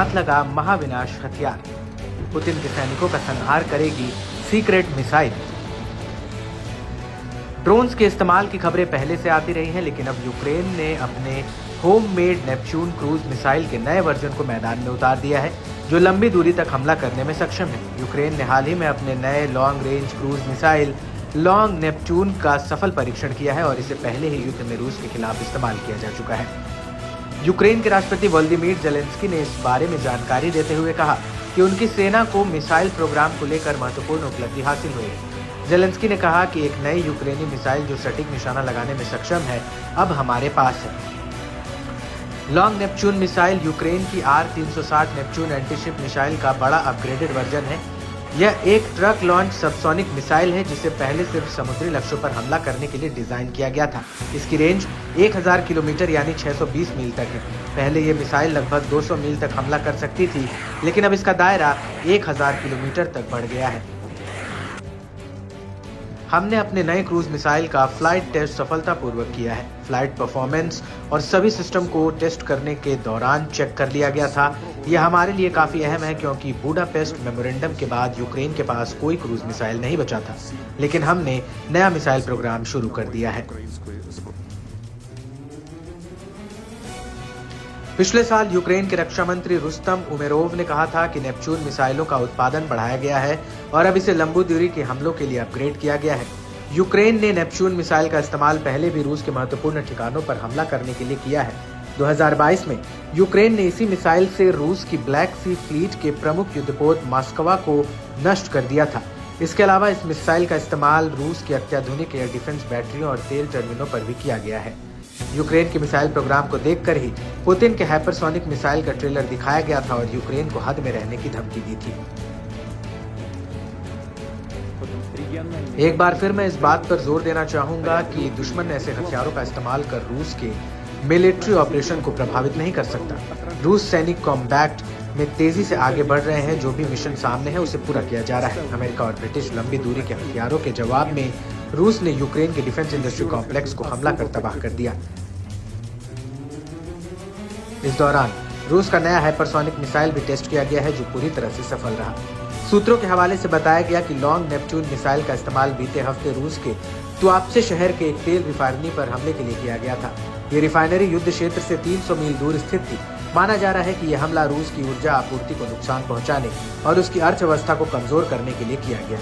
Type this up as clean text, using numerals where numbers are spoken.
हाथ लगा महाविनाश हथियार। पुतिन के सैनिकों का संहार करेगी सीक्रेट मिसाइल। ड्रोन्स के इस्तेमाल की खबरें पहले से आती रही हैं, लेकिन अब यूक्रेन ने अपने होममेड नेपच्यून क्रूज मिसाइल के नए वर्जन को मैदान में उतार दिया है, जो लंबी दूरी तक हमला करने में सक्षम है। यूक्रेन ने हाल ही में अपने नए long range cruise missile long Neptune का सफल परीक्षण किया है और इसे पहले ही युद्ध में रूस के खिलाफ इस्तेमाल किया जा चुका है। यूक्रेन के राष्ट्रपति वोलोदिमीर ज़ेलेंस्की ने इस बारे में जानकारी देते हुए कहा कि उनकी सेना को मिसाइल प्रोग्राम को लेकर महत्वपूर्ण उपलब्धि हासिल हुई है। ज़ेलेंस्की ने कहा कि एक नई यूक्रेनी मिसाइल जो सटीक निशाना लगाने में सक्षम है, अब हमारे पास है। लॉन्ग नेपच्यून मिसाइल यूक्रेन की R-360 नेपच्यून एंटीशिप मिसाइल का बड़ा अपग्रेडेड वर्जन है। यह एक ट्रक लॉन्च सबसोनिक मिसाइल है, जिसे पहले सिर्फ समुद्री लक्ष्यों पर हमला करने के लिए डिजाइन किया गया था। इसकी रेंज 1000 किलोमीटर यानी 620 मील तक है। पहले ये मिसाइल लगभग 200 मील तक हमला कर सकती थी, लेकिन अब इसका दायरा 1000 किलोमीटर तक बढ़ गया है। हमने अपने नए क्रूज मिसाइल का फ्लाइट टेस्ट सफलतापूर्वक किया है। फ्लाइट परफॉर्मेंस और सभी सिस्टम को टेस्ट करने के दौरान चेक कर लिया गया था। यह हमारे लिए काफी अहम है, क्योंकि बुडापेस्ट मेमोरेंडम के बाद यूक्रेन के पास कोई क्रूज मिसाइल नहीं बचा था, लेकिन हमने नया मिसाइल प्रोग्राम शुरू कर दिया है। पिछले साल यूक्रेन के रक्षा मंत्री रुस्तम उमेरोव ने कहा था कि नेपच्यून मिसाइलों का उत्पादन बढ़ाया गया है और अब इसे लंबी दूरी के हमलों के लिए अपग्रेड किया गया है। यूक्रेन ने नेपच्यून मिसाइल का इस्तेमाल पहले भी रूस के महत्वपूर्ण ठिकानों पर हमला करने के लिए किया है। 2022 में यूक्रेन ने इसी मिसाइल से रूस की ब्लैक सी फ्लीट के प्रमुख युद्धपोत मॉस्कवा को नष्ट कर दिया था। इसके अलावा इस मिसाइल का इस्तेमाल रूस की अत्याधुनिक एयर डिफेंस बैटरियों और तेल टर्मिनलों पर भी किया गया है। यूक्रेन के मिसाइल प्रोग्राम को देखकर ही पुतिन के हाइपरसोनिक मिसाइल का ट्रेलर दिखाया गया था और यूक्रेन को हद में रहने की धमकी दी थी। एक बार फिर मैं इस बात पर जोर देना चाहूंगा कि दुश्मन ऐसे हथियारों का इस्तेमाल कर रूस के मिलिट्री ऑपरेशन को प्रभावित नहीं कर सकता। रूस सैनिक कॉम्बैट में तेजी से आगे बढ़ रहे हैं। जो भी मिशन सामने है उसे पूरा किया जा रहा है। अमेरिका और ब्रिटिश लंबी दूरी के हथियारों के जवाब में रूस ने यूक्रेन के डिफेंस इंडस्ट्री कॉम्प्लेक्स को हमला कर तबाह कर दिया। इस दौरान रूस का नया हाइपरसोनिक मिसाइल भी टेस्ट किया गया है, जो पूरी तरह से सफल रहा। सूत्रों के हवाले से बताया गया कि लॉन्ग नेपच्यून मिसाइल का इस्तेमाल बीते हफ्ते रूस के तुआप्से शहर के एक तेल रिफाइनरी पर हमले के लिए किया गया था। ये रिफाइनरी युद्ध क्षेत्र से 300 मील दूर स्थित थी। माना जा रहा है कि यह हमला रूस की ऊर्जा आपूर्ति को नुकसान पहुंचाने और उसकी अर्थव्यवस्था को कमजोर करने के लिए किया गया।